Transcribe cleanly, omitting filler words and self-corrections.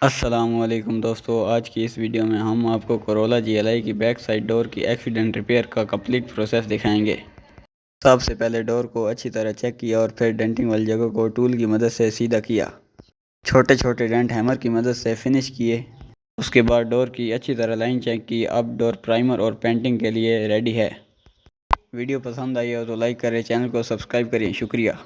अस्सलामुअलैकुम दोस्तों, आज की इस वीडियो में हम आपको कोरोला GLI की बैक साइड डोर की एक्सीडेंट रिपेयर का कंप्लीट प्रोसेस दिखाएंगे। सबसे पहले डोर को अच्छी तरह चेक किया और फिर डेंटिंग वाली जगह को टूल की मदद से सीधा किया। छोटे छोटे डेंट हैमर की मदद से फिनिश किए। उसके बाद डोर की अच्छी तरह लाइन चेक की। अब डोर प्राइमर और पेंटिंग के लिए रेडी है। वीडियो पसंद आई हो तो लाइक करें, चैनल को सब्सक्राइब करें। शुक्रिया।